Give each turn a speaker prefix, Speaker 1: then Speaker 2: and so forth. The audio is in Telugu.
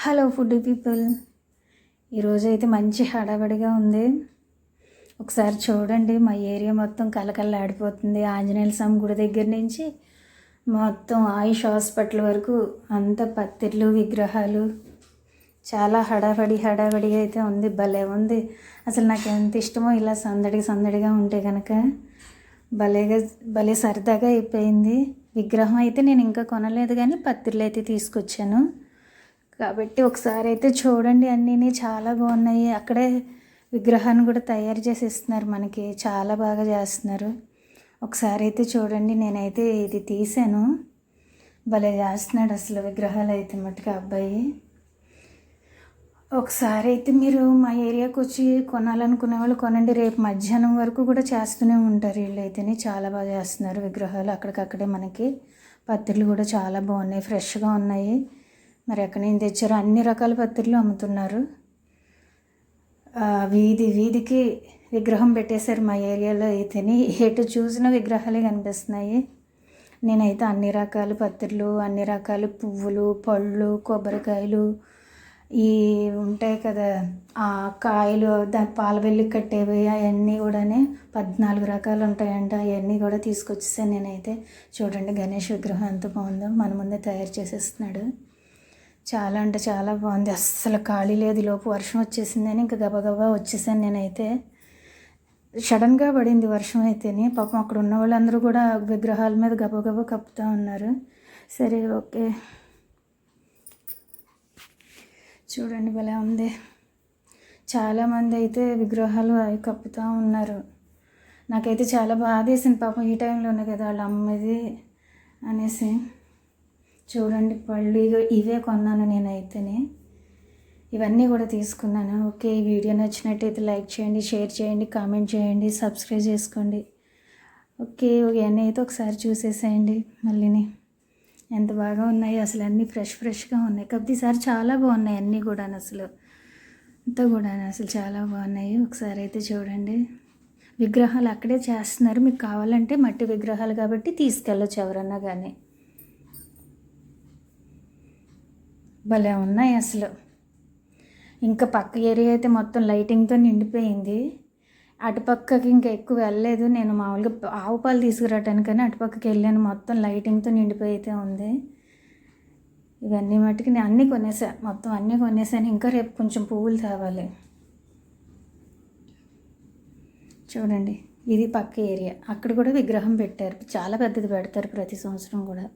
Speaker 1: హలో ఫుడ్ పీపుల్, ఈరోజైతే మంచి హడావిడిగా ఉంది. ఒకసారి చూడండి, మా ఏరియా మొత్తం కలకల్లాడిపోతుంది. ఆంజనేయ స్వామి గుడి దగ్గర నుంచి మొత్తం ఆయుష్ హాస్పిటల్ వరకు అంత పత్తిర్లు, విగ్రహాలు, చాలా హడావిడిగా అయితే ఉంది. భలే ఉంది. అసలు నాకు ఎంత ఇష్టమో ఇలా సందడిగా ఉంటే కనుక భలే సరదాగా అయిపోయింది. విగ్రహం అయితే నేను ఇంకా కొనలేదు, కానీ పత్తిర్లు అయితే తీసుకొచ్చాను. కాబట్టి ఒకసారి అయితే చూడండి, అన్నీ చాలా బాగున్నాయి. అక్కడే విగ్రహాన్ని కూడా తయారు చేసి ఇస్తున్నారు మనకి, చాలా బాగా చేస్తున్నారు. ఒకసారి అయితే చూడండి, నేనైతే ఇది తీసాను. భలే చేస్తున్నాడు అసలు విగ్రహాలు అయితే మట్టుకు అబ్బాయి. ఒకసారి అయితే మీరు మా ఏరియాకి వచ్చి కొనాలనుకునే వాళ్ళు కొనండి. రేపు మధ్యాహ్నం వరకు కూడా చేస్తూనే ఉంటారు వీళ్ళైతేనే. చాలా బాగా చేస్తున్నారు విగ్రహాలు. అక్కడికక్కడే మనకి పత్తిర్లు కూడా చాలా బాగున్నాయి, ఫ్రెష్గా ఉన్నాయి. మరి ఎక్కడి నుంచి తెచ్చారో అన్ని రకాల పత్తిర్లు అమ్ముతున్నారు. వీధికి విగ్రహం పెట్టేశారు మా ఏరియాలో అయితేనే. ఎటు చూసిన విగ్రహాలే కనిపిస్తున్నాయి. నేనైతే అన్ని రకాల పత్తిర్లు, అన్ని రకాల పువ్వులు, పళ్ళు, కొబ్బరికాయలు, ఈ ఉంటాయి కదా ఆ కాయలు, దాని పాలవెల్లి కట్టేవి, అవన్నీ కూడా 14 రకాలు ఉంటాయంట. అవన్నీ కూడా తీసుకొచ్చేసాను నేనైతే. చూడండి గణేష్ విగ్రహం ఎంత బాగుందో, మన ముందే తయారు చేసేస్తున్నాడు. చాలా అంటే చాలా బాగుంది. అస్సలు ఖాళీ లేదు. లోపు వర్షం వచ్చేసిందని ఇంకా గబగబా వచ్చేసాను నేనైతే. సడన్గా పడింది వర్షం అయితేనే. పాపం అక్కడ ఉన్న వాళ్ళందరూ కూడా విగ్రహాల మీద గబగబా కప్పుతూ ఉన్నారు. సరే, ఓకే, చూడండి భలే ఉంది. చాలామంది అయితే విగ్రహాలు అవి కప్పుతూ ఉన్నారు. నాకైతే చాలా బాధేసింది పాపం, ఈ టైంలోనే కదా వాళ్ళ అమ్మది అనేసి. చూడండి పళ్ళు ఇవే కొన్నాను నేనైతేనే. ఇవన్నీ కూడా తీసుకున్నాను. ఓకే, ఈ వీడియో నచ్చినట్టయితే లైక్ చేయండి, షేర్ చేయండి, కామెంట్ చేయండి, సబ్స్క్రైబ్ చేసుకోండి. ఓకే, ఇవన్నీ అయితే ఒకసారి చూసేసేయండి. మళ్ళీని ఎంత బాగా ఉన్నాయి అసలు, అన్నీ ఫ్రెష్గా ఉన్నాయి. కాకపోతే ఈసారి చాలా బాగున్నాయి అన్నీ కూడా, అసలు అంతా కూడా అసలు చాలా బాగున్నాయి. ఒకసారి అయితే చూడండి. విగ్రహాలు అక్కడే చేస్తున్నారు. మీకు కావాలంటే మట్టి విగ్రహాలు కాబట్టి తీసుకెళ్ళచ్చు ఎవరన్నా కానీ. భలే ఉన్నాయి అసలు. ఇంకా పక్క ఏరియా అయితే మొత్తం లైటింగ్తో నిండిపోయింది. అటుపక్కకి ఇంకా ఎక్కువ వెళ్ళలేదు నేను. మామూలుగా ఆవు పాలు తీసుకురావటానికని అటుపక్కకి వెళ్ళాను. మొత్తం లైటింగ్తో నిండిపోయి అయితే ఉంది. ఇవన్నీ మట్టుకు నేను అన్నీ కొనేసాను, మొత్తం అన్నీ కొనేసాను. ఇంకా రేపు కొంచెం పువ్వులు తేవాలి. చూడండి, ఇది పక్క ఏరియా. అక్కడ కూడా విగ్రహం పెట్టారు, చాలా పెద్దది పెడతారు ప్రతి సంవత్సరం కూడా.